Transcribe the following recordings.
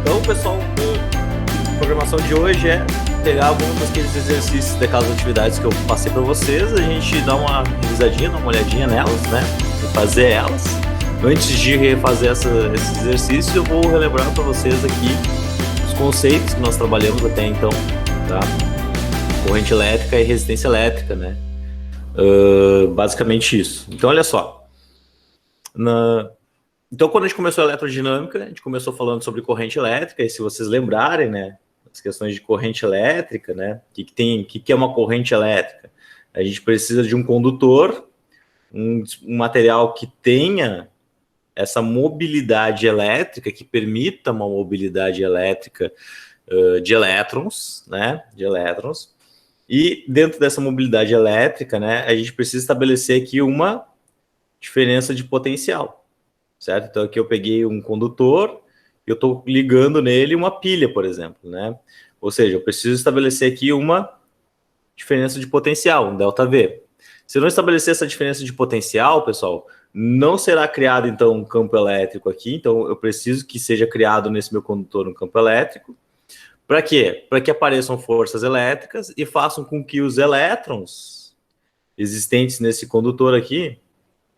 Então, pessoal, a programação de hoje é pegar alguns daqueles exercícios daquelas atividades que eu passei para vocês, a gente dá uma revisadinha, dá uma olhadinha nelas, né? E fazer elas. Antes de refazer esses exercícios, eu vou relembrar para vocês aqui os conceitos que nós trabalhamos até então, tá? Corrente elétrica e resistência elétrica, né? Basicamente isso. Então, olha só. Então, quando a gente começou a eletrodinâmica, a gente começou falando sobre corrente elétrica, e se vocês lembrarem, né, as questões de corrente elétrica, né, o que é uma corrente elétrica? A gente precisa de um condutor, um material que tenha essa mobilidade elétrica, que permita uma mobilidade elétrica de elétrons, né, e dentro dessa mobilidade elétrica, né, a gente precisa estabelecer aqui uma diferença de potencial. Certo? Então aqui eu peguei um condutor e eu estou ligando nele uma pilha, por exemplo, né? Ou seja, eu preciso estabelecer aqui uma diferença de potencial, um ΔV. Se eu não estabelecer essa diferença de potencial, pessoal, não será criado então um campo elétrico aqui. Então eu preciso que seja criado nesse meu condutor um campo elétrico. Para quê? Para que apareçam forças elétricas e façam com que os elétrons existentes nesse condutor aqui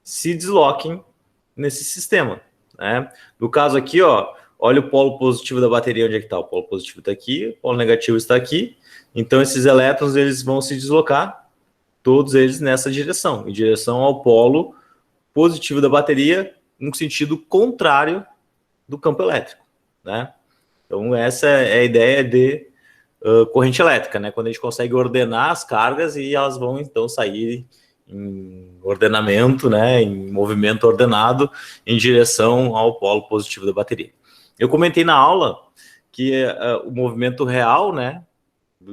se desloquem nesse sistema, né? No caso aqui, ó, olha o polo positivo da bateria, onde é que está? O polo positivo está aqui, o polo negativo está aqui. Então, esses elétrons, eles vão se deslocar, todos eles nessa direção, em direção ao polo positivo da bateria, no sentido contrário do campo elétrico, né? Então, essa é a ideia de corrente elétrica, né? Quando a gente consegue ordenar as cargas e elas vão, então, sair em ordenamento, né, em movimento ordenado em direção ao polo positivo da bateria. Eu comentei na aula que o movimento real, né,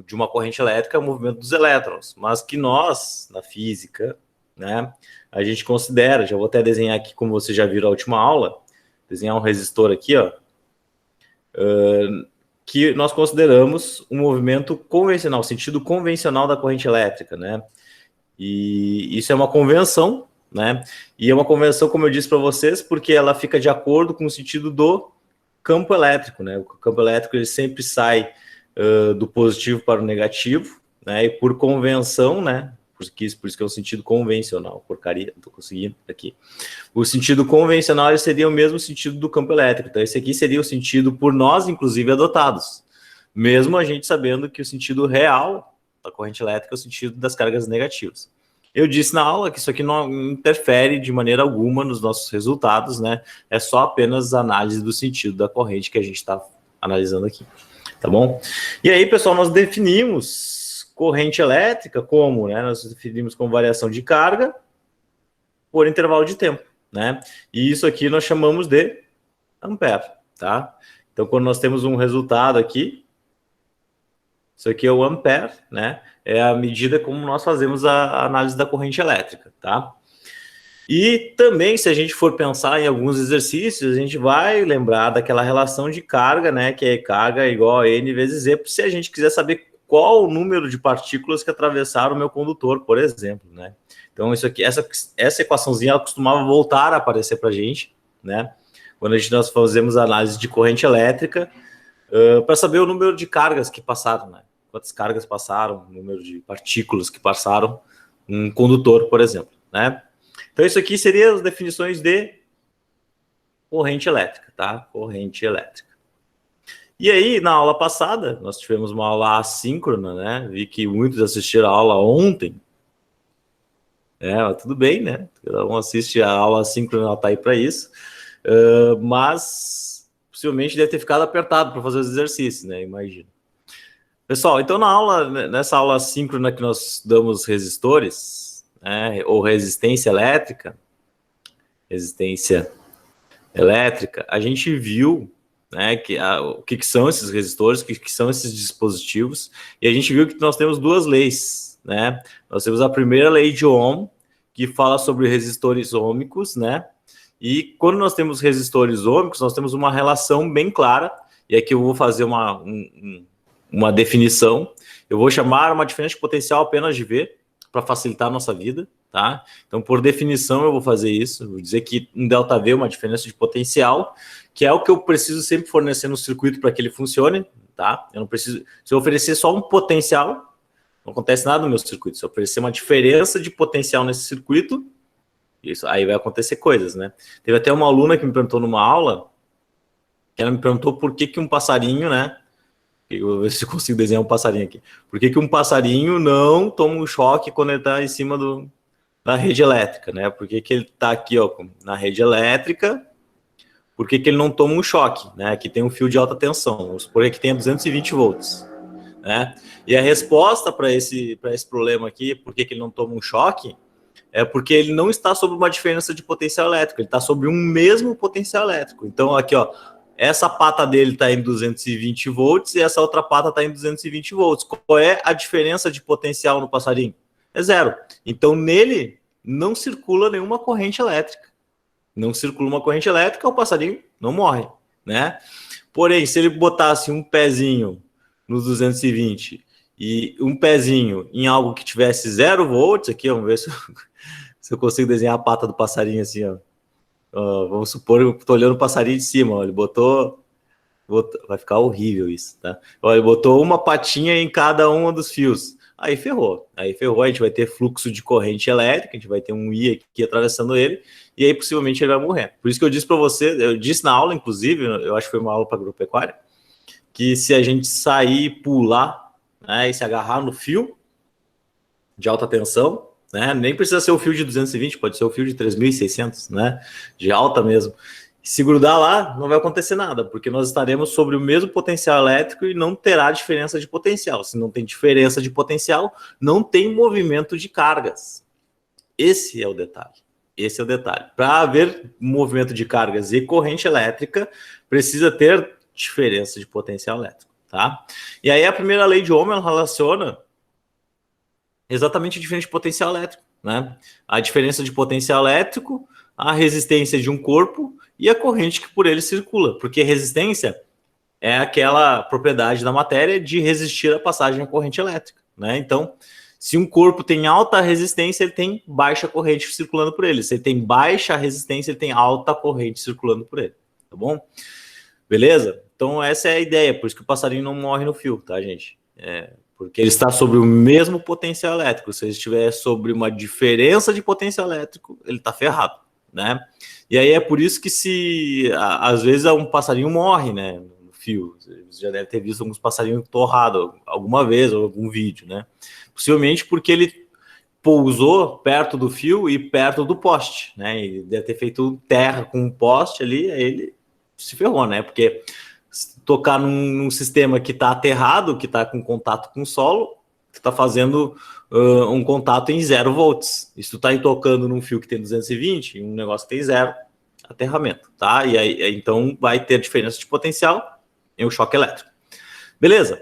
de uma corrente elétrica é o movimento dos elétrons, mas que nós, na física, né, a gente considera, já vou até desenhar aqui, como vocês já viram na última aula, desenhar um resistor aqui, ó, que nós consideramos um movimento convencional, sentido convencional da corrente elétrica, né? E isso é uma convenção, né? E é uma convenção, como eu disse para vocês, porque ela fica de acordo com o sentido do campo elétrico, né? O campo elétrico ele sempre sai do positivo para o negativo, né? E por convenção, né? Por isso que é o sentido convencional. Porcaria, não estou conseguindo aqui. O sentido convencional ele seria o mesmo sentido do campo elétrico. Então, esse aqui seria o sentido por nós, inclusive, adotados. Mesmo a gente sabendo que o sentido real da corrente elétrica é o sentido das cargas negativas. Eu disse na aula que isso aqui não interfere de maneira alguma nos nossos resultados, né? É só apenas a análise do sentido da corrente que a gente está analisando aqui, tá bom? E aí, pessoal, nós definimos corrente elétrica como, né? Nós definimos como variação de carga por intervalo de tempo, né? E isso aqui nós chamamos de ampere, tá? Então, quando nós temos um resultado aqui, isso aqui é o ampere, né? É a medida como nós fazemos a análise da corrente elétrica, tá? E também, se a gente for pensar em alguns exercícios, a gente vai lembrar daquela relação de carga, né? Que é carga igual a N vezes E, se a gente quiser saber qual o número de partículas que atravessaram o meu condutor, por exemplo, né? Então, isso aqui, essa equaçãozinha, ela costumava voltar a aparecer para a gente, né? Quando nós fazemos a análise de corrente elétrica, para saber o número de cargas que passaram, né? Quantas cargas passaram, o número de partículas que passaram um condutor, por exemplo, né? Então, isso aqui seria as definições de corrente elétrica, tá? Corrente elétrica. E aí, na aula passada, nós tivemos uma aula assíncrona, né? Vi que muitos assistiram a aula ontem. Mas tudo bem, né? Cada um assiste a aula assíncrona, ela tá aí para isso. Mas possivelmente deve ter ficado apertado para fazer os exercícios, né? Imagino. Pessoal, então nessa aula síncrona que nós damos resistores, né, ou resistência elétrica, a gente viu, né, o que são esses resistores, o que são esses dispositivos, e a gente viu que nós temos duas leis, né? Nós temos a primeira lei de Ohm, que fala sobre resistores ôhmicos, né? E quando nós temos resistores ôhmicos, nós temos uma relação bem clara, e aqui eu vou fazer uma definição. Eu vou chamar uma diferença de potencial apenas de V, para facilitar a nossa vida, tá? Então, por definição, eu vou fazer isso. Vou dizer que um ΔV é uma diferença de potencial que é o que eu preciso sempre fornecer no circuito para que ele funcione, tá? Eu não preciso... Se eu oferecer só um potencial, não acontece nada no meu circuito. Se eu oferecer uma diferença de potencial nesse circuito, isso aí vai acontecer coisas, né? Teve até uma aluna que me perguntou numa aula, que ela me perguntou por que um passarinho, né? Eu vou ver se eu consigo desenhar um passarinho aqui. Por que um passarinho não toma um choque quando ele está em cima da rede elétrica, né? Por que ele está aqui, ó, na rede elétrica? Por que ele não toma um choque, né? Aqui tem um fio de alta tensão, vamos supor que tenha 220 volts, né? E a resposta para esse problema aqui, por que ele não toma um choque, é porque ele não está sobre uma diferença de potencial elétrico, ele está sobre um mesmo potencial elétrico. Então, aqui, ó, essa pata dele está em 220 volts e essa outra pata está em 220 volts. Qual é a diferença de potencial no passarinho? É zero. Então, nele não circula nenhuma corrente elétrica. Não circula uma corrente elétrica, o passarinho não morre, né? Porém, se ele botasse um pezinho nos 220 e um pezinho em algo que tivesse 0 volts, aqui, vamos ver se eu consigo desenhar a pata do passarinho assim, ó. Vamos supor, eu estou olhando o passarinho de cima, ó, ele botou, vai ficar horrível isso, tá? Ó, ele botou uma patinha em cada um dos fios. Aí ferrou, a gente vai ter fluxo de corrente elétrica, a gente vai ter um I aqui atravessando ele, e aí possivelmente ele vai morrer. Por isso que eu disse para você, eu disse na aula, inclusive, eu acho que foi uma aula para agropecuária, que se a gente sair, pular, né, e se agarrar no fio de alta tensão, né, nem precisa ser o fio de 220, pode ser o fio de 3.600, né, de alta mesmo. Se grudar lá, não vai acontecer nada, porque nós estaremos sobre o mesmo potencial elétrico e não terá diferença de potencial. Se não tem diferença de potencial, não tem movimento de cargas. Esse é o detalhe. Esse é o detalhe. Para haver movimento de cargas e corrente elétrica, precisa ter diferença de potencial elétrico, tá? E aí a primeira lei de Ohm, ela relaciona exatamente a diferença de potencial elétrico, né? A diferença de potencial elétrico, a resistência de um corpo e a corrente que por ele circula, porque resistência é aquela propriedade da matéria de resistir à passagem da corrente elétrica, né? Então, se um corpo tem alta resistência, ele tem baixa corrente circulando por ele. Se ele tem baixa resistência, ele tem alta corrente circulando por ele, tá bom? Beleza? Então, essa é a ideia, por isso que o passarinho não morre no fio, tá, gente? Porque ele está sobre o mesmo potencial elétrico. Se ele estiver sobre uma diferença de potencial elétrico, ele está ferrado, né? E aí é por isso que às vezes um passarinho morre, né, no fio. Você já deve ter visto alguns passarinhos torrados alguma vez, ou algum vídeo, né? Possivelmente porque ele pousou perto do fio e perto do poste, né? E deve ter feito terra com um poste ali, aí ele se ferrou, né? Porque se tocar num sistema que está aterrado, que está com contato com o solo, você está fazendo um contato em 0 volts. E se tu está tocando num fio que tem 220, um negócio que tem 0, aterramento, tá? E aí, então, vai ter diferença de potencial em um choque elétrico. Beleza?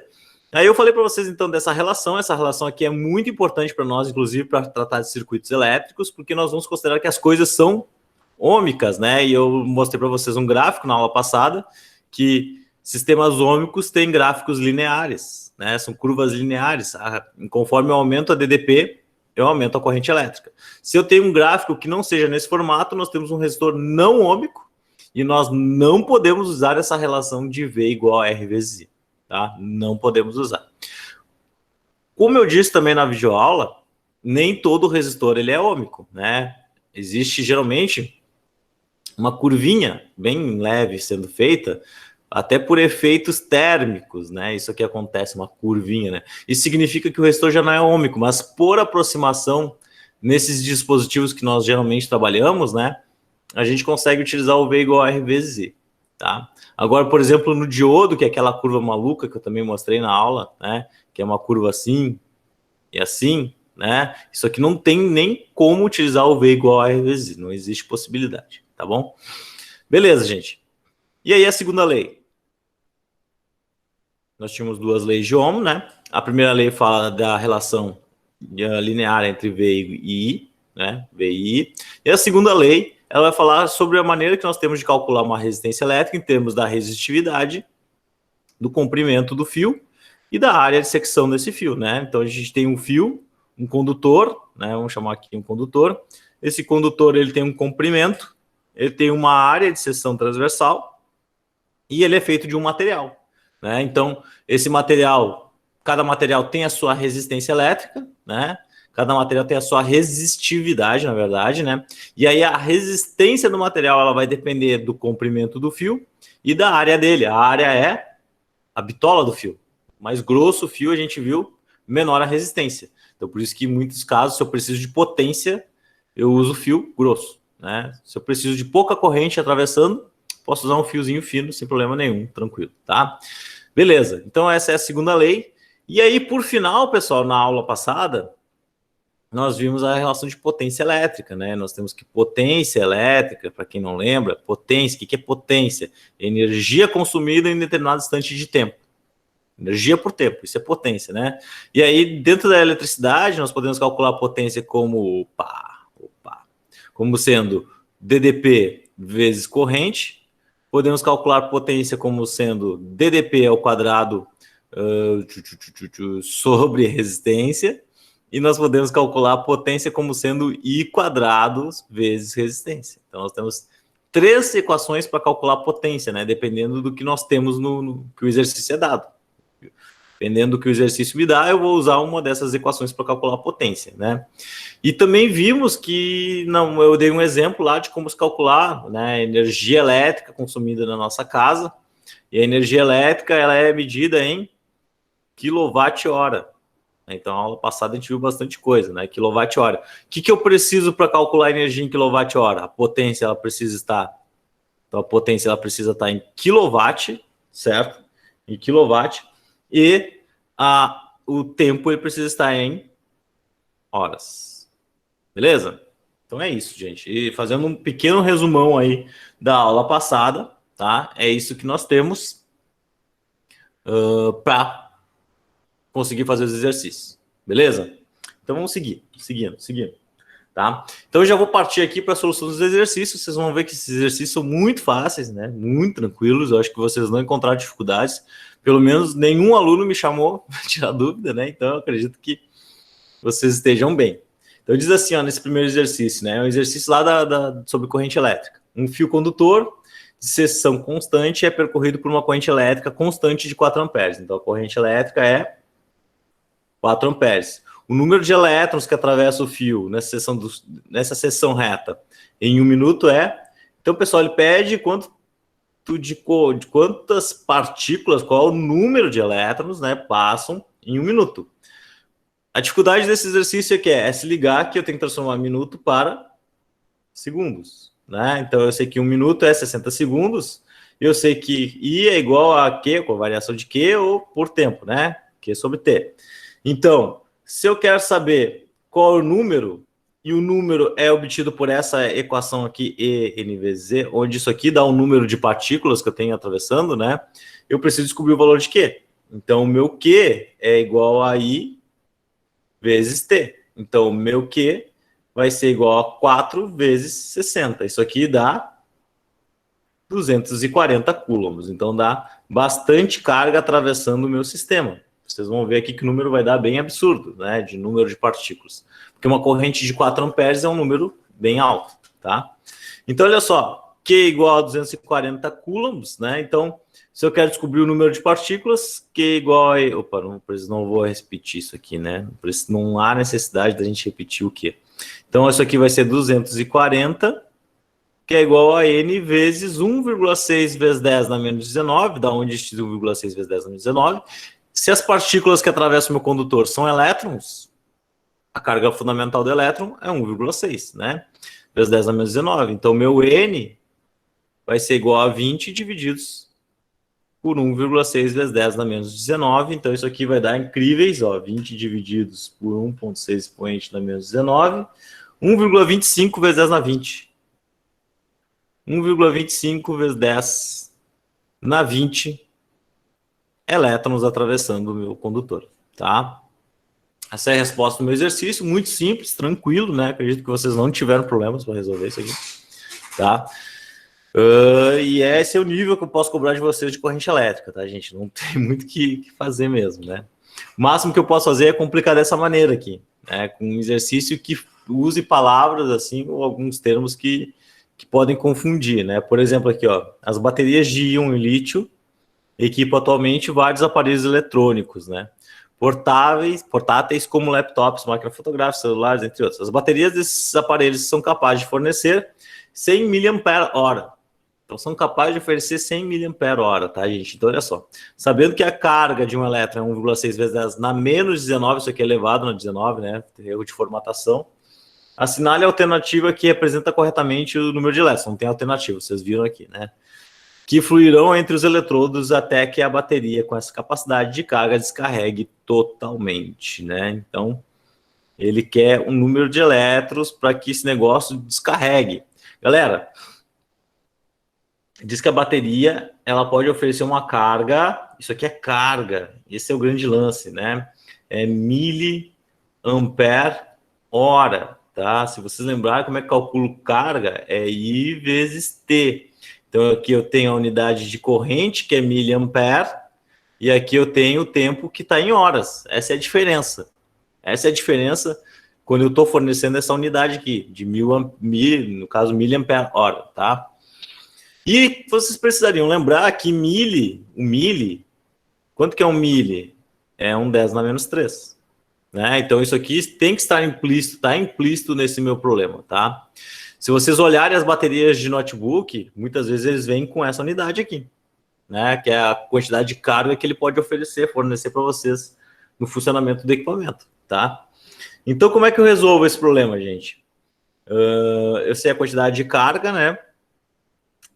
Aí eu falei para vocês, então, dessa relação. Essa relação aqui é muito importante para nós, inclusive, para tratar de circuitos elétricos, porque nós vamos considerar que as coisas são ômicas, né? E eu mostrei para vocês um gráfico na aula passada, que sistemas ômicos têm gráficos lineares, né? São curvas lineares. Conforme eu aumento a DDP, eu aumento a corrente elétrica. Se eu tenho um gráfico que não seja nesse formato, nós temos um resistor não ômico e nós não podemos usar essa relação de V igual a R vezes I, tá? Não podemos usar. Como eu disse também na videoaula, nem todo resistor ele é ômico, né? Existe geralmente uma curvinha bem leve sendo feita, até por efeitos térmicos, né? Isso aqui acontece, uma curvinha, né? Isso significa que o resistor já não é ômico, mas por aproximação nesses dispositivos que nós geralmente trabalhamos, né? A gente consegue utilizar o V igual a R vezes I, tá? Agora, por exemplo, no diodo, que é aquela curva maluca que eu também mostrei na aula, né? Que é uma curva assim e assim, né? Isso aqui não tem nem como utilizar o V igual a R vezes I, não existe possibilidade, tá bom? Beleza, gente. E aí a segunda lei? Nós tínhamos duas leis de Ohm, né? A primeira lei fala da relação linear entre V e I, né? V e I. E a segunda lei, ela vai falar sobre a maneira que nós temos de calcular uma resistência elétrica em termos da resistividade, do comprimento do fio e da área de secção desse fio, né? Então a gente tem um fio, um condutor, né? Vamos chamar aqui um condutor. Esse condutor ele tem um comprimento, ele tem uma área de seção transversal, e ele é feito de um material, né? Então, esse material, cada material tem a sua resistência elétrica, né? Cada material tem a sua resistividade, na verdade, né? E aí a resistência do material ela vai depender do comprimento do fio e da área dele. A área é a bitola do fio. Mais grosso o fio, a gente viu, menor a resistência. Então, por isso que em muitos casos, se eu preciso de potência, eu uso fio grosso, né? Se eu preciso de pouca corrente atravessando, posso usar um fiozinho fino, sem problema nenhum, tranquilo, tá? Beleza, então essa é a segunda lei. E aí, por final, pessoal, na aula passada, nós vimos a relação de potência elétrica, né? Nós temos que potência elétrica, para quem não lembra, potência, o que é potência? Energia consumida em determinado instante de tempo. Energia por tempo, isso é potência, né? E aí, dentro da eletricidade, nós podemos calcular a potência como, como sendo DDP vezes corrente. Podemos calcular a potência como sendo DDP ao quadrado sobre resistência. E nós podemos calcular a potência como sendo I quadrado vezes resistência. Então, nós temos 3 equações para calcular a potência, né? Dependendo do que nós temos no que o exercício é dado. Dependendo do que o exercício me dá, eu vou usar uma dessas equações para calcular a potência, né? E também vimos que, eu dei um exemplo lá de como se calcular, né, a energia elétrica consumida na nossa casa. E a energia elétrica, ela é medida em quilowatt-hora. Então, na aula passada a gente viu bastante coisa, né? Quilowatt-hora. O que eu preciso para calcular a energia em quilowatt-hora? A potência, ela precisa estar... Então, a potência, ela precisa estar em quilowatt, certo? Em quilowatt. E o tempo, ele precisa estar em horas. Beleza? Então, é isso, gente. E fazendo um pequeno resumão aí da aula passada, tá? É isso que nós temos para conseguir fazer os exercícios, beleza? Então vamos seguindo, tá? Então eu já vou partir aqui para a solução dos exercícios. Vocês vão ver que esses exercícios são muito fáceis, né? Muito tranquilos. Eu acho que vocês não encontraram dificuldades. Pelo menos nenhum aluno me chamou para tirar dúvida, né? Então eu acredito que vocês estejam bem. Então diz assim, ó, nesse primeiro exercício, né? É um exercício lá sobre corrente elétrica. Um fio condutor de seção constante é percorrido por uma corrente elétrica constante de 4 amperes. Então a corrente elétrica é 4 amperes. O número de elétrons que atravessa o fio nessa seção reta em 1 minuto é... Então, pessoal, ele pede de quantas partículas, qual é o número de elétrons, né, passam em 1 minuto. A dificuldade desse exercício é se ligar que eu tenho que transformar minuto para segundos, né? Então, eu sei que 1 minuto é 60 segundos, eu sei que I é igual a Q, com a variação de Q, ou por tempo, né? Q sobre T. Então, se eu quero saber qual é o número, e o número é obtido por essa equação aqui, EN vezes Z, onde isso aqui dá um número de partículas que eu tenho atravessando, né? Eu preciso descobrir o valor de Q. Então, o meu Q é igual a I vezes T. Então, o meu Q vai ser igual a 4 vezes 60. Isso aqui dá 240 coulombs. Então, dá bastante carga atravessando o meu sistema. Vocês vão ver aqui que o número vai dar bem absurdo, né? De número de partículas. Porque uma corrente de 4 amperes é um número bem alto, tá? Então, olha só. Q igual a 240 coulombs, né? Então, se eu quero descobrir o número de partículas, Q igual a... Opa, não vou repetir isso aqui, né? Não há necessidade da gente repetir o Q. Então, isso aqui vai ser 240, que é igual a N vezes 1,6 vezes 10 na menos 19, da onde este 1,6 vezes 10 na menos 19. Se as partículas que atravessam o meu condutor são elétrons, a carga fundamental do elétron é 1,6, né? Vezes 10 na menos 19. Então, meu N vai ser igual a 20 divididos por 1,6 vezes 10 na menos 19. Então, isso aqui vai dar incríveis, ó, 20 divididos por 1,6 expoente na menos 19, 1,25 vezes 10 na 20. 1,25 vezes 10 na 20 elétrons atravessando o meu condutor, tá? Essa é a resposta do meu exercício, muito simples, tranquilo, né? Acredito que vocês não tiveram problemas para resolver isso aqui, tá? E esse é o nível que eu posso cobrar de vocês de corrente elétrica, tá, gente? Não tem muito o que fazer mesmo, né? O máximo que eu posso fazer é complicar dessa maneira aqui, né? Com um exercício que use palavras, assim, ou alguns termos que que podem confundir, né? Por exemplo, aqui, ó, as baterias de íon e lítio equipam atualmente vários aparelhos eletrônicos, né? Portáteis como laptops, máquinas fotográficas, celulares, entre outros. As baterias desses aparelhos são capazes de fornecer 100 mAh. Então, são capazes de oferecer 100 mAh, tá, gente? Então, olha só. Sabendo que a carga de um elétron é 1,6 vezes 10 na menos 19, isso aqui é elevado na 19, né? Erro de formatação. Assinale a alternativa que representa corretamente o número de elétrons. Não tem alternativa, vocês viram aqui, né? Que fluirão entre os eletrodos até que a bateria com essa capacidade de carga descarregue totalmente, né? Então, ele quer um número de elétrons para que esse negócio descarregue. Galera, diz que a bateria ela pode oferecer uma carga, isso aqui é carga, esse é o grande lance, né? É miliampere-hora, tá? Se vocês lembrarem como é que calculo carga, é I vezes T. Então aqui eu tenho a unidade de corrente, que é miliampere, e aqui eu tenho o tempo que está em horas. Essa é a diferença. Essa é a diferença quando eu estou fornecendo essa unidade aqui, de no caso, miliampere-hora, tá? E vocês precisariam lembrar que o milli, quanto que é um milli? É um 10 na menos 3. Né? Então isso aqui tem que estar implícito, está implícito nesse meu problema, tá? Se vocês olharem as baterias de notebook, muitas vezes eles vêm com essa unidade aqui, né? Que é a quantidade de carga que ele pode fornecer para vocês no funcionamento do equipamento, tá? Então como é que eu resolvo esse problema, gente? Eu sei a quantidade de carga, né?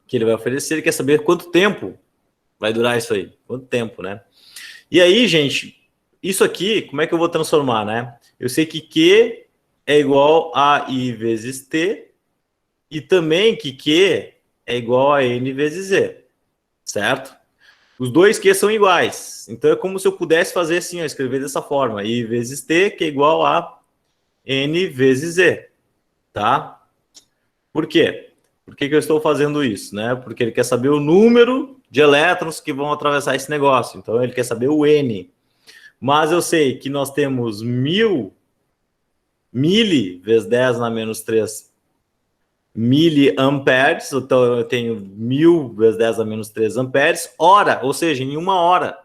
Que ele vai oferecer, ele quer saber quanto tempo vai durar isso aí, quanto tempo, né? E aí, gente, isso aqui, como é que eu vou transformar, né? Eu sei que Q é igual a I vezes T e também que Q é igual a N vezes Z, certo? Os dois Q são iguais, então é como se eu pudesse fazer assim, ó, escrever dessa forma, I vezes T, que é igual a N vezes Z, tá? Por quê? Por que eu estou fazendo isso, né? Porque ele quer saber o número de elétrons que vão atravessar esse negócio. Então, ele quer saber o N. Mas eu sei que nós temos 1000 vezes 10 na menos 3 miliamperes. Então, eu tenho 1000 vezes 10 na menos 3 amperes. Hora, ou seja, em uma hora.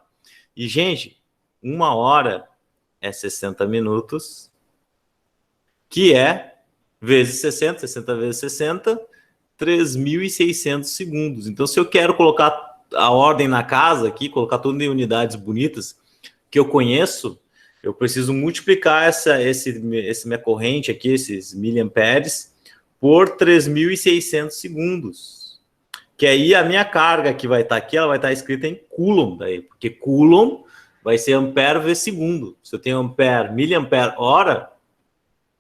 E, gente, uma hora é 60 minutos, que é vezes 60, 60 vezes 60, 3.600 segundos. Então, se eu quero colocar a ordem na casa aqui, colocar tudo em unidades bonitas que eu conheço, eu preciso multiplicar esse minha corrente aqui, esses miliamperes, por 3.600 segundos. Que aí a minha carga que vai estar aqui, ela vai estar escrita em coulomb, daí, porque coulomb vai ser ampere vezes segundo. Se eu tenho ampere, miliampere hora,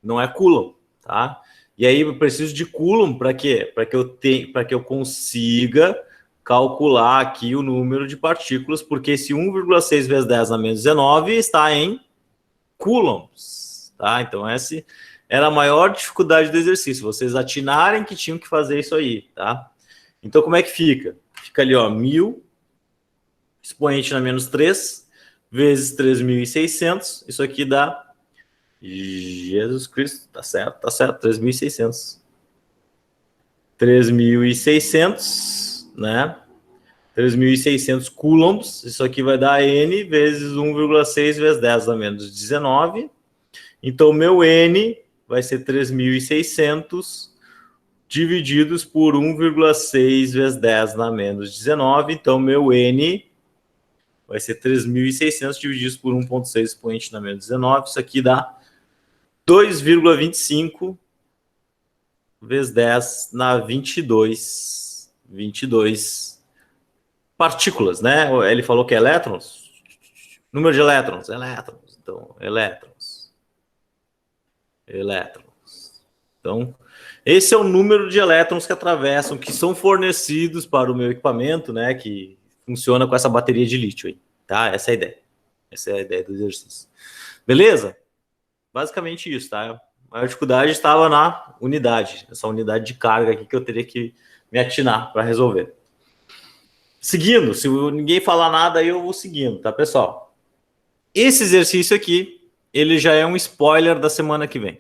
não é coulomb, tá? E aí eu preciso de coulomb para quê? Para que eu consiga calcular aqui o número de partículas, porque esse 1,6 vezes 10 na menos 19 está em coulombs, tá? Então essa era a maior dificuldade do exercício, vocês atinarem que tinham que fazer isso aí, tá? Então como é que fica? Fica ali, ó, 1000 expoente na menos 3 vezes 3.600, isso aqui dá Jesus Cristo, tá certo, 3.600. 3.600, né? 3.600 coulombs, isso aqui vai dar N vezes 1,6 vezes 10 a menos 19. Então, meu N vai ser 3.600 divididos por 1,6 vezes 10 na menos 19. Então, meu N vai ser 3.600 divididos por 1,6 expoente na menos 19. Isso aqui dá 2,25 vezes 10 na 22 partículas, né? Ele falou que é elétrons. Número de elétrons. Então, elétrons. Então, esse é o número de elétrons que atravessam, que são fornecidos para o meu equipamento, né? Que funciona com essa bateria de lítio aí, tá? Essa é a ideia. Essa é a ideia do exercício. Beleza? Basicamente isso, tá? A maior dificuldade estava na unidade, essa unidade de carga aqui que eu teria que me atinar para resolver. Seguindo, se ninguém falar nada, aí eu vou seguindo, tá, pessoal? Esse exercício aqui, ele já é um spoiler da semana que vem,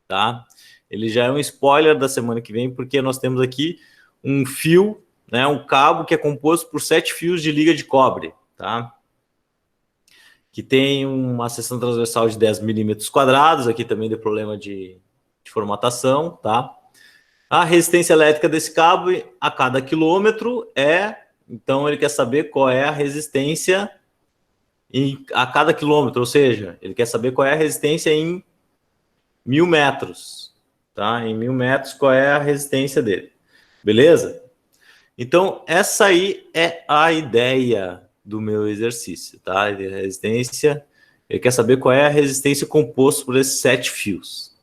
tá? ele já é um spoiler da semana que vem, porque nós temos aqui um fio, né, um cabo que é composto por 7 fios de liga de cobre, tá? Que tem uma seção transversal de 10 milímetros quadrados, aqui também deu problema de formatação, tá? A resistência elétrica desse cabo a cada quilômetro então ele quer saber qual é a resistência a cada quilômetro, ou seja, ele quer saber qual é a resistência em 1000 metros, tá? Em 1000 metros, qual é a resistência dele, beleza? Então, essa aí é a ideia do meu exercício, tá? Resistência, ele quer saber qual é a resistência composta por esses 7 fios.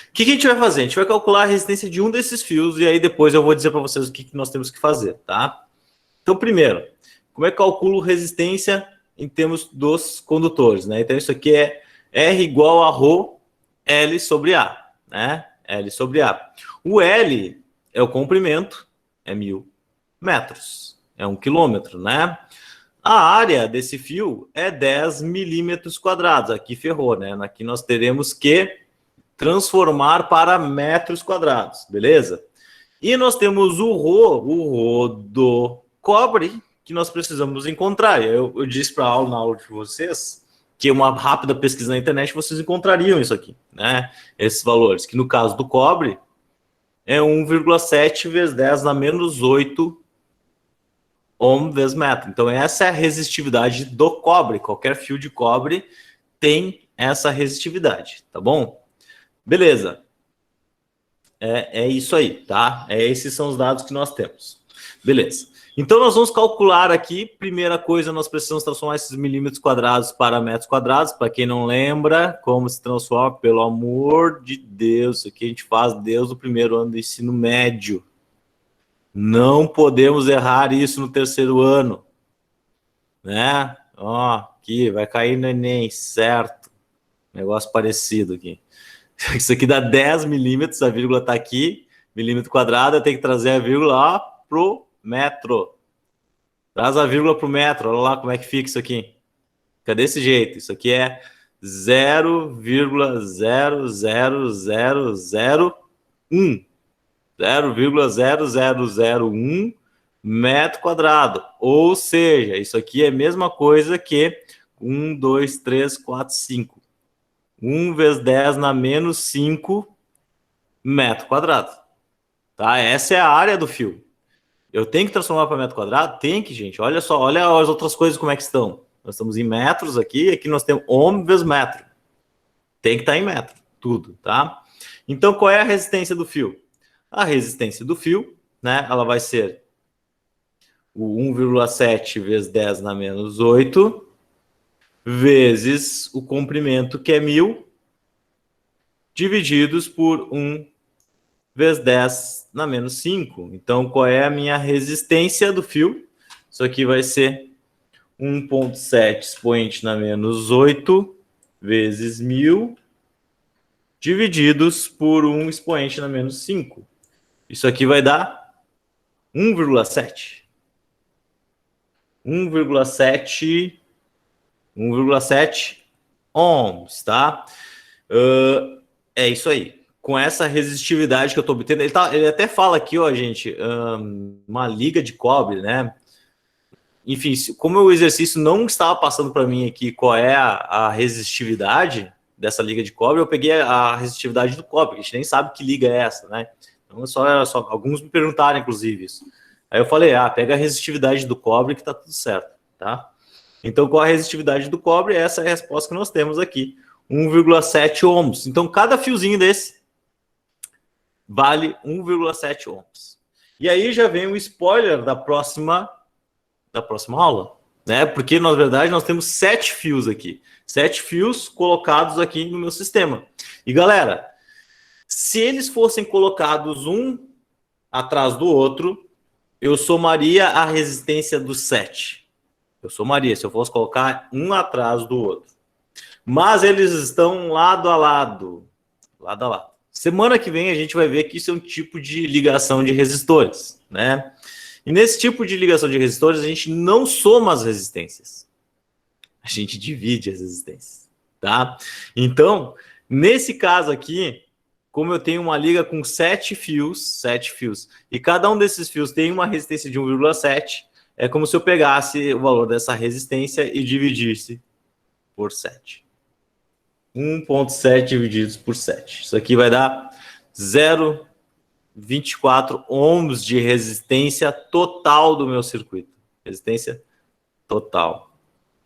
O que a gente vai fazer? A gente vai calcular a resistência de um desses fios e aí depois eu vou dizer para vocês o que nós temos que fazer, tá? Então, primeiro, como é que eu calculo resistência em termos dos condutores, né? Então, isso aqui é R igual a ρ L sobre A, né? L sobre A. O L é o comprimento, é 1000 metros, é 1 quilômetro, né? A área desse fio é 10 milímetros quadrados. Aqui ferrou, né? Aqui nós teremos que transformar para metros quadrados, beleza? E nós temos o ρ do cobre, que nós precisamos encontrar. Eu disse na aula de vocês que uma rápida pesquisa na internet vocês encontrariam isso aqui, né? Esses valores, que no caso do cobre é 1,7 vezes 10 na menos 8 ohm vezes metro. Então essa é a resistividade do cobre. Qualquer fio de cobre tem essa resistividade, tá bom? Beleza. É isso aí, tá? Esses são os dados que nós temos. Beleza. Então, nós vamos calcular aqui. Primeira coisa, nós precisamos transformar esses milímetros quadrados para metros quadrados. Para quem não lembra como se transforma, pelo amor de Deus, isso aqui a gente faz desde o primeiro ano do ensino médio. Não podemos errar isso no terceiro ano. Né? Ó, aqui, vai cair no Enem, certo? Negócio parecido aqui. Isso aqui dá 10 milímetros, a vírgula está aqui, milímetro quadrado, eu tenho que trazer a vírgula lá para o metro. Traz a vírgula para o metro, olha lá como é que fica isso aqui. Fica desse jeito, isso aqui é 0,00001. 0,0001 metro quadrado. Ou seja, isso aqui é a mesma coisa que 1, 2, 3, 4, 5. 1 vezes 10 na menos 5 metro quadrado. Tá? Essa é a área do fio. Eu tenho que transformar para metro quadrado? Tem que, gente. Olha só, olha as outras coisas como é que estão. Nós estamos em metros aqui, aqui nós temos ohm vezes metro. Tem que estar em metro, tudo, tá? Então, qual é a resistência do fio? A resistência do fio, né, ela vai ser o 1,7 vezes 10 na menos 8, vezes o comprimento, que é 1000, divididos por 1 vezes 10 na menos 5. Então, qual é a minha resistência do fio? Isso aqui vai ser 1,7 expoente na menos 8 vezes 1000, divididos por 1 expoente na menos 5. Isso aqui vai dar 1,7. 1,7 ohms, tá? É isso aí. Com essa resistividade que eu estou obtendo, ele até fala aqui, ó, gente, uma liga de cobre, né? Enfim, como o exercício não estava passando para mim aqui qual é a resistividade dessa liga de cobre, eu peguei a resistividade do cobre, a gente nem sabe que liga é essa, né? Então, só alguns me perguntaram, inclusive, isso. Aí eu falei, pega a resistividade do cobre que tá tudo certo, tá? Então, qual a resistividade do cobre? Essa é a resposta que nós temos aqui, 1,7 ohms. Então, cada fiozinho desse vale 1,7 ohms. E aí já vem o spoiler da próxima aula, né? Porque, na verdade, nós temos 7 fios aqui. 7 fios colocados aqui no meu sistema. E, galera, se eles fossem colocados um atrás do outro, eu somaria a resistência dos 7. Eu somaria, se eu fosse colocar um atrás do outro. Mas eles estão lado a lado. Lado a lado. Semana que vem a gente vai ver que isso é um tipo de ligação de resistores, né? E nesse tipo de ligação de resistores, a gente não soma as resistências. A gente divide as resistências, tá? Então, nesse caso aqui, como eu tenho uma liga com 7 fios, e cada um desses fios tem uma resistência de 1,7, é como se eu pegasse o valor dessa resistência e dividisse por 7. 1,7 divididos por 7. Isso aqui vai dar 0,24 ohms de resistência total do meu circuito. Resistência total,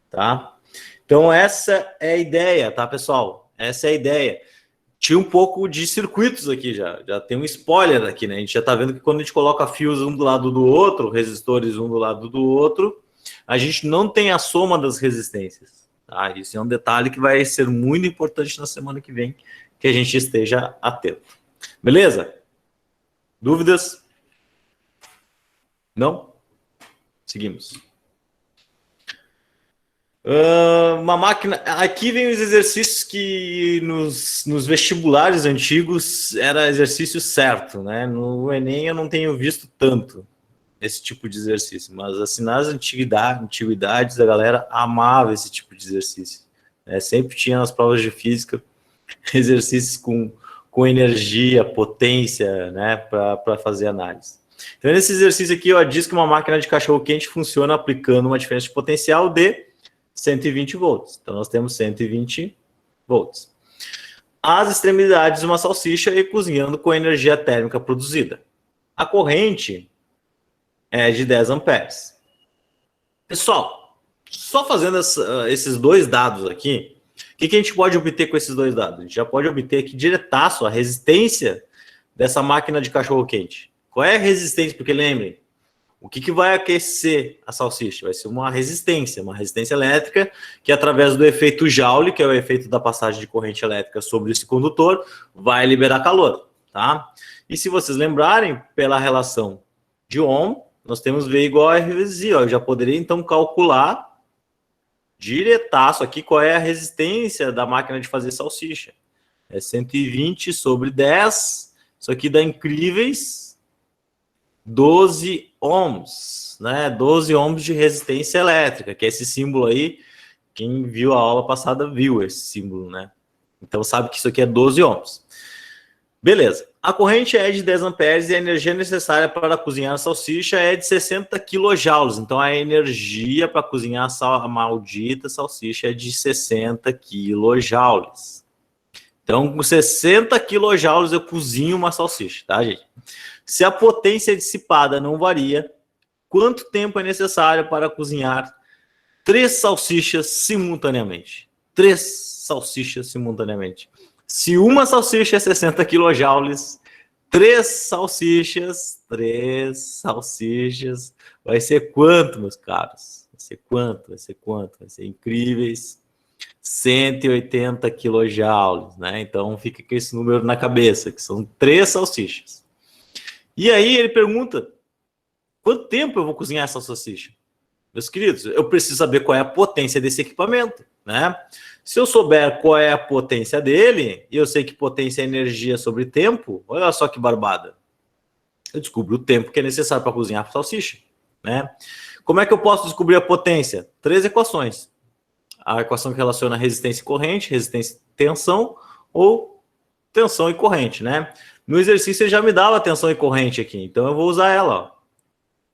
tá? Então essa é a ideia, tá, pessoal? Essa é a ideia. Tinha um pouco de circuitos aqui já tem um spoiler aqui, né? A gente já tá vendo que quando a gente coloca fios um do lado do outro, resistores um do lado do outro, a gente não tem a soma das resistências, tá? Isso é um detalhe que vai ser muito importante na semana que vem, que a gente esteja atento. Beleza? Dúvidas? Não? Seguimos. Uma máquina. Aqui vem os exercícios que nos vestibulares antigos era exercício certo, né? No Enem eu não tenho visto tanto esse tipo de exercício, mas assim, nas antiguidades a galera amava esse tipo de exercício, né? Sempre tinha nas provas de física exercícios com energia, potência, né? Para fazer análise. Então, nesse exercício aqui, ó, diz que uma máquina de cachorro-quente funciona aplicando uma diferença de potencial de 120 volts. Então, nós temos 120 volts. As extremidades de uma salsicha e cozinhando com a energia térmica produzida. A corrente é de 10 amperes. Pessoal, só fazendo esses dois dados aqui, o que a gente pode obter com esses dois dados? A gente já pode obter aqui diretaço a resistência dessa máquina de cachorro-quente. Qual é a resistência? Porque lembrem, o que vai aquecer a salsicha? Vai ser uma resistência elétrica, que através do efeito Joule, que é o efeito da passagem de corrente elétrica sobre esse condutor, vai liberar calor, tá? E se vocês lembrarem, pela relação de Ohm, nós temos V igual a R vezes I. Ó. Eu já poderia, então, calcular diretaço aqui qual é a resistência da máquina de fazer salsicha. É 120 sobre 10. Isso aqui dá incríveis 12 ohms, né? 12 ohms de resistência elétrica, que é esse símbolo aí. Quem viu a aula passada viu esse símbolo, né? Então sabe que isso aqui é 12 ohms. Beleza. A corrente é de 10 amperes e a energia necessária para cozinhar a salsicha é de 60 kJ. Então a energia para cozinhar a maldita salsicha é de 60 kJ. Então, com 60 kJ eu cozinho uma salsicha, tá, gente? Se a potência dissipada não varia, quanto tempo é necessário para cozinhar 3 salsichas simultaneamente? 3 salsichas simultaneamente. Se uma salsicha é 60 kJ, 3 salsichas, vai ser quanto, meus caros? Vai ser quanto? Vai ser incríveis 180 kJ, né? Então fica com esse número na cabeça, que são 3 salsichas. E aí ele pergunta, quanto tempo eu vou cozinhar essa salsicha? Meus queridos, eu preciso saber qual é a potência desse equipamento, né? Se eu souber qual é a potência dele, e eu sei que potência é energia sobre tempo, olha só que barbada. Eu descubro o tempo que é necessário para cozinhar a salsicha, né? Como é que eu posso descobrir a potência? 3 equações. A equação que relaciona resistência e corrente, resistência e tensão, ou tensão e corrente, né? No exercício ele já me dava tensão e corrente aqui, então eu vou usar ela, ó.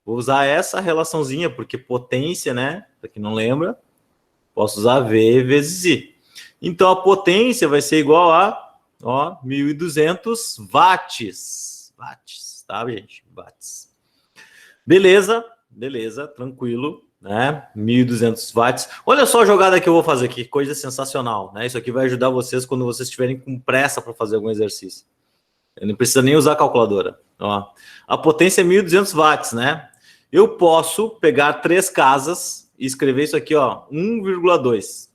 Vou usar essa relaçãozinha, porque potência, né? Para quem não lembra, posso usar V vezes I. Então, a potência vai ser igual a 1.200 watts. Watts, tá, gente? Watts. Beleza, tranquilo, né? 1.200 watts. Olha só a jogada que eu vou fazer aqui, coisa sensacional, né? Isso aqui vai ajudar vocês quando vocês estiverem com pressa para fazer algum exercício. Eu não precisa nem usar a calculadora. Ó, a potência é 1.200 watts, né? Eu posso pegar 3 casas e escrever isso aqui, ó, 1,2.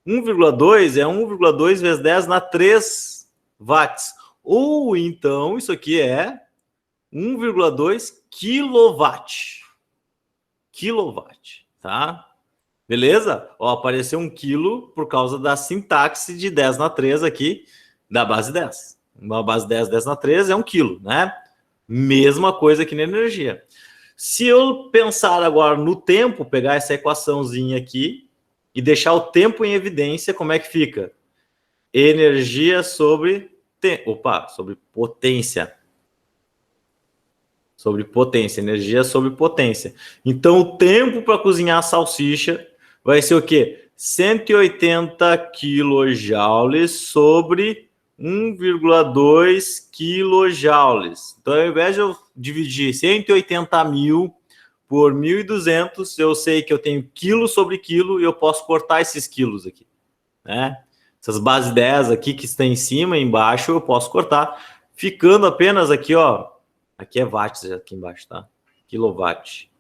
1,2 é 1,2 vezes 10 na 3 watts. Ou então, isso aqui é 1,2 quilowatt. Quilowatt, tá? Beleza? Ó, apareceu 1 quilo por causa da sintaxe de 10 na 3 aqui, da base 10. Uma base 10 na 3 é 1 quilo, né? Mesma coisa que na energia. Se eu pensar agora no tempo, pegar essa equaçãozinha aqui e deixar o tempo em evidência, como é que fica? Energia sobre sobre potência. Sobre potência, energia sobre potência. Então, o tempo para cozinhar a salsicha vai ser o quê? 180 quilojoules sobre 1,2 quilojoules. Então, ao invés de eu dividir 180 mil por 1.200, eu sei que eu tenho quilo sobre quilo e eu posso cortar esses quilos aqui, né? Essas bases 10 aqui que estão em cima e embaixo, eu posso cortar, ficando apenas aqui, ó. Aqui é watts aqui embaixo, tá? Quilowatt.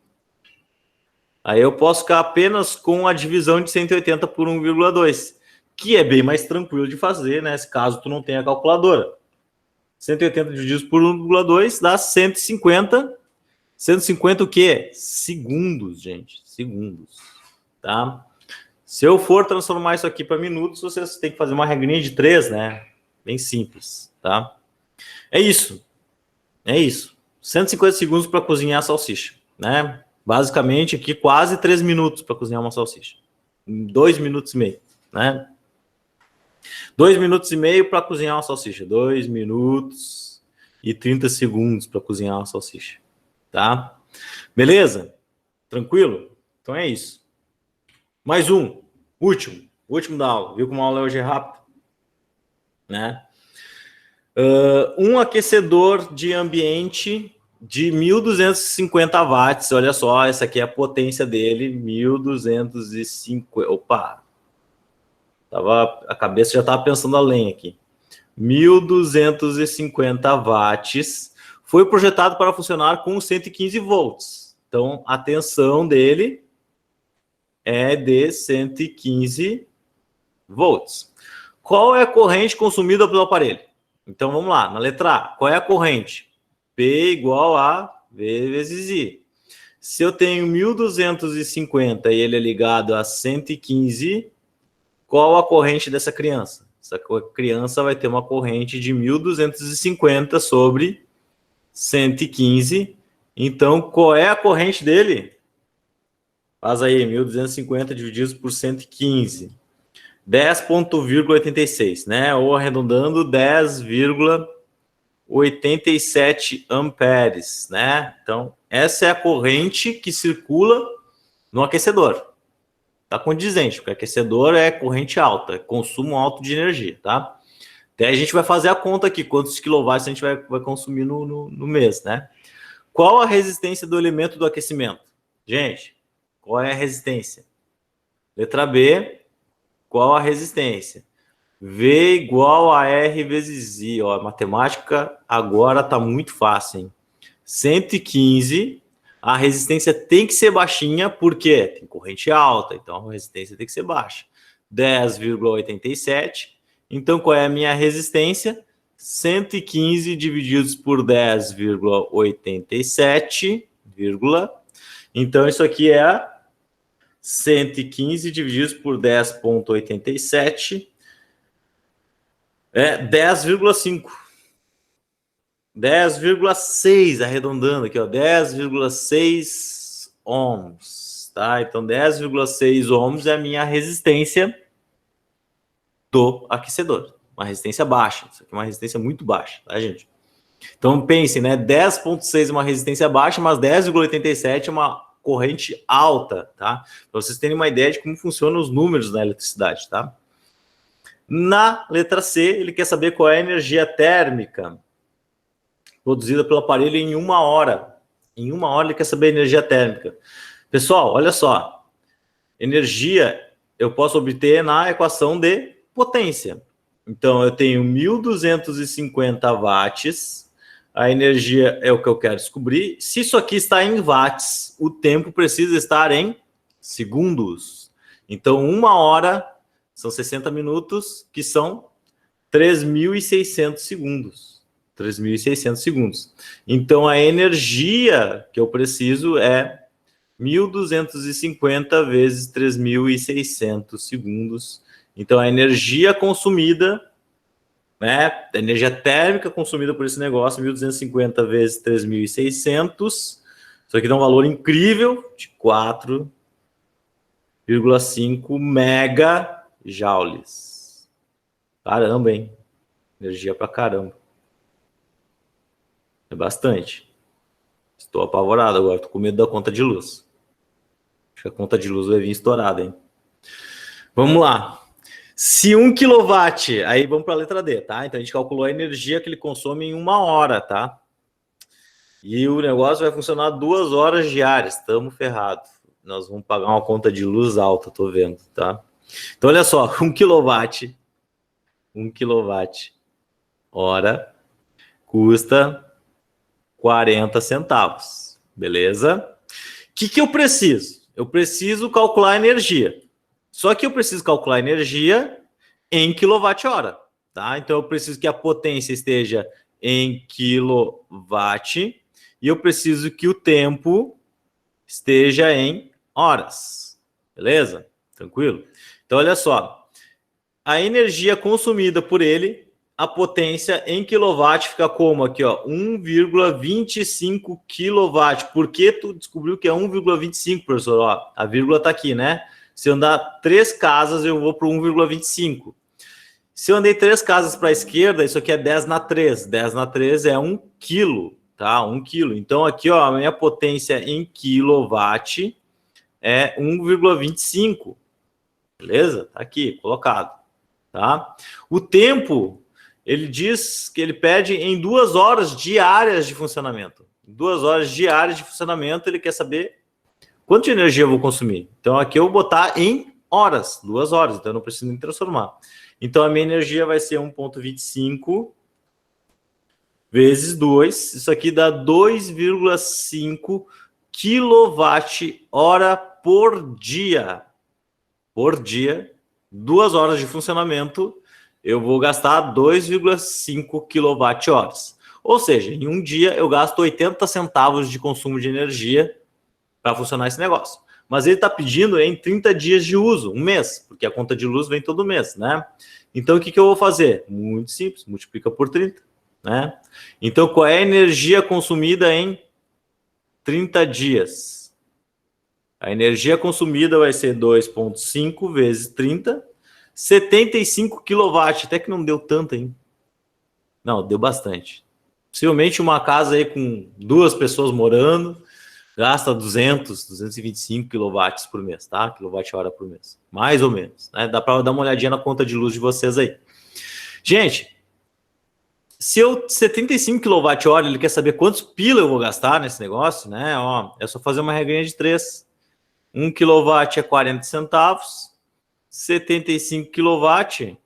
Aí eu posso ficar apenas com a divisão de 180 por 1,2, que é bem mais tranquilo de fazer, né? Caso tu não tenha calculadora. 180 divididos por 1,2 dá 150. 150 o quê? Segundos, gente. Segundos, tá? Se eu for transformar isso aqui para minutos, vocês têm que fazer uma regrinha de 3, né? Bem simples, tá? É isso. É isso. 150 segundos para cozinhar a salsicha, né? Basicamente aqui quase 3 minutos para cozinhar uma salsicha. Em 2 minutos e meio, né? 2 minutos e meio para cozinhar uma salsicha. 2 minutos e 30 segundos para cozinhar uma salsicha, tá? Beleza? Tranquilo? Então é isso. Mais um. Último da aula. Viu como a aula hoje é rápida? Né? Um aquecedor de ambiente de 1.250 watts. Olha só, essa aqui é a potência dele. 1.250. Opa! A cabeça já estava pensando além aqui. 1.250 watts. Foi projetado para funcionar com 115 volts. Então, a tensão dele é de 115 volts. Qual é a corrente consumida pelo aparelho? Então, vamos lá. Na letra A, qual é a corrente? P igual a V vezes I. Se eu tenho 1.250 e ele é ligado a 115, qual a corrente dessa criança? Essa criança vai ter uma corrente de 1.250 sobre 115. Então, qual é a corrente dele? Faz aí, 1.250 divididos por 115. 10,86, né? Ou arredondando, 10,87 amperes, né? Então, essa é a corrente que circula no aquecedor. Tá condizente, porque aquecedor é corrente alta, é consumo alto de energia, tá? Até a gente vai fazer a conta aqui, quantos quilowatts a gente vai consumir no mês, né? Qual a resistência do elemento do aquecimento? Gente, qual é a resistência? Letra B, qual a resistência? V igual a R vezes I. Ó, a matemática agora está muito fácil, hein? 115, a resistência tem que ser baixinha, porque tem corrente alta, então a resistência tem que ser baixa. 10,87. Então, qual é a minha resistência? 115 divididos por 10,87, então isso aqui é 115 divididos por 10,87 é 10,5. 10,6, arredondando aqui, ó, 10,6 ohms, tá? Então, 10,6 ohms é a minha resistência do aquecedor. Uma resistência baixa. Isso aqui é uma resistência muito baixa, tá, gente? Então, pensem, né? 10,6 é uma resistência baixa, mas 10,87 é uma corrente alta, tá? Para vocês terem uma ideia de como funcionam os números da eletricidade, tá? Na letra C, ele quer saber qual é a energia térmica produzida pelo aparelho em 1 hora. Em 1 hora ele quer saber a energia térmica. Pessoal, olha só. Energia eu posso obter na equação de potência. Então, eu tenho 1.250 watts. A energia é o que eu quero descobrir. Se isso aqui está em watts, o tempo precisa estar em segundos. Então, 1 hora são 60 minutos, que são 3.600 segundos. 3.600 segundos. Então, a energia que eu preciso é 1.250 vezes 3.600 segundos. Então, a energia consumida, né, a energia térmica consumida por esse negócio, 1.250 vezes 3.600. Isso aqui dá um valor incrível de 4,5 megajoules. Caramba, hein? Energia pra caramba. É bastante. Estou apavorado agora, tô com medo da conta de luz. Acho que a conta de luz vai vir estourada, hein? Vamos lá. Se 1 kW, aí vamos para a letra D, tá? Então a gente calculou a energia que ele consome em 1 hora, tá? E o negócio vai funcionar 2 horas diárias. Estamos ferrados. Nós vamos pagar uma conta de luz alta, tô vendo, tá? Então olha só, 1 kW, 1 kWh custa 40 centavos, beleza? O que eu preciso? Eu preciso calcular a energia. Só que eu preciso calcular a energia em kWh, tá? Então eu preciso que a potência esteja em kW e eu preciso que o tempo esteja em horas, beleza? Tranquilo? Então olha só, a energia consumida por ele, a potência em kW fica como aqui, ó, 1,25 kW. Por que tu descobriu que é 1,25, professor? Ó, a vírgula tá aqui, né? Se eu andar 3 casas, eu vou para 1,25. Se eu andei 3 casas para a esquerda, isso aqui é 10 na 3. 10 na 3 é 1 quilo, tá? 1 quilo. Então aqui, ó, a minha potência em kW é 1,25. Beleza? Tá aqui, colocado. Tá? O tempo, ele diz que ele pede em 2 horas diárias de funcionamento. 2 horas diárias de funcionamento, ele quer saber quanto de energia eu vou consumir. Então aqui eu vou botar em horas, 2 horas, então eu não preciso nem transformar. Então a minha energia vai ser 1,25 vezes 2, isso aqui dá 2,5 kWh por dia. Por dia, 2 horas de funcionamento, eu vou gastar 2,5 kWh. Ou seja, em um dia eu gasto 80 centavos de consumo de energia para funcionar esse negócio. Mas ele está pedindo em 30 dias de uso, um mês, porque a conta de luz vem todo mês, né? Então o que eu vou fazer? Muito simples, multiplica por 30, né? Então qual é a energia consumida em 30 dias? A energia consumida vai ser 2,5 vezes 30, 75 kW. Até que não deu tanto, hein? Não, deu bastante. Possivelmente uma casa aí com 2 pessoas morando gasta 225 kW por mês, tá? Quilowatt-hora por mês. Mais ou menos, né? Dá para dar uma olhadinha na conta de luz de vocês aí. Gente, se eu 75 kWh, ele quer saber quantos pila eu vou gastar nesse negócio, né? Ó, é só fazer uma regrinha de 3. 1 kW é 40 centavos, 75 kWh,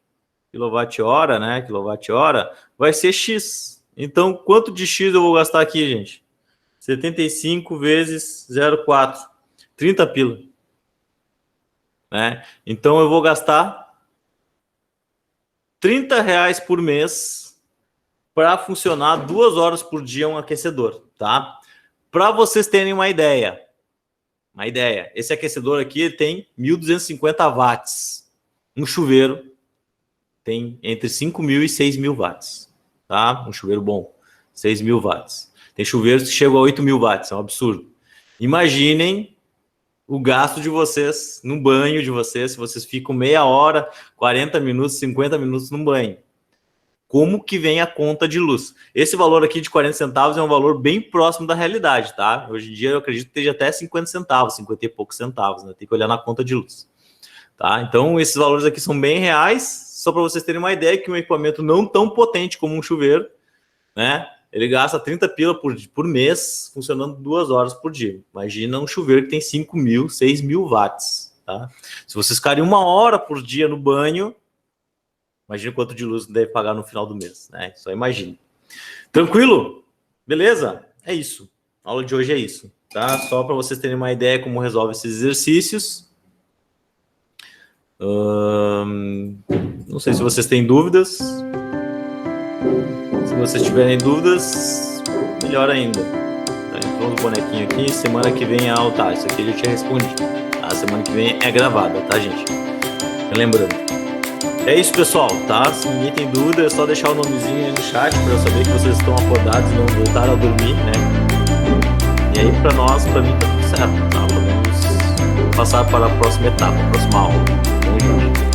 né? Quilowatt-hora vai ser X. Então, quanto de X eu vou gastar aqui, gente? 75 vezes 0,4, 30 pila. Né? Então, eu vou gastar R$30 por mês para funcionar 2 horas por dia um aquecedor, tá? Para vocês terem uma ideia, esse aquecedor aqui ele tem 1.250 watts. Um chuveiro tem entre 5.000 e 6.000 watts, tá? Um chuveiro bom, 6.000 watts. Tem chuveiros que chegam a 8.000 watts, é um absurdo. Imaginem o gasto de vocês no banho de vocês, se vocês ficam meia hora, 40 minutos, 50 minutos no banho. Como que vem a conta de luz? Esse valor aqui de 40 centavos é um valor bem próximo da realidade, tá? Hoje em dia eu acredito que esteja até 50 centavos, 50 e poucos centavos, né? Tem que olhar na conta de luz, tá? Então esses valores aqui são bem reais, só para vocês terem uma ideia que um equipamento não tão potente como um chuveiro, né? Ele gasta 30 pila por mês, funcionando 2 horas por dia. Imagina um chuveiro que tem 5.000, 6.000 watts, tá? Se vocês ficarem 1 hora por dia no banho, imagina quanto de luz deve pagar no final do mês, né? Só imagine. Tranquilo? Beleza? É isso. A aula de hoje é isso, tá? Só para vocês terem uma ideia como resolve esses exercícios. Não sei se vocês têm dúvidas. Se vocês tiverem dúvidas, melhor ainda. Tá, entrou no bonequinho aqui. Semana que vem é aula. Tá, isso aqui eu já tinha respondido. A semana que vem é gravada, tá, gente? Lembrando. É isso, pessoal, tá? Se ninguém tem dúvida, é só deixar o nomezinho aí no chat para eu saber que vocês estão acordados e não voltaram a dormir, né? E aí, para mim, tá tudo certo, tá? Podemos passar para a próxima etapa, a próxima aula. Tamo junto.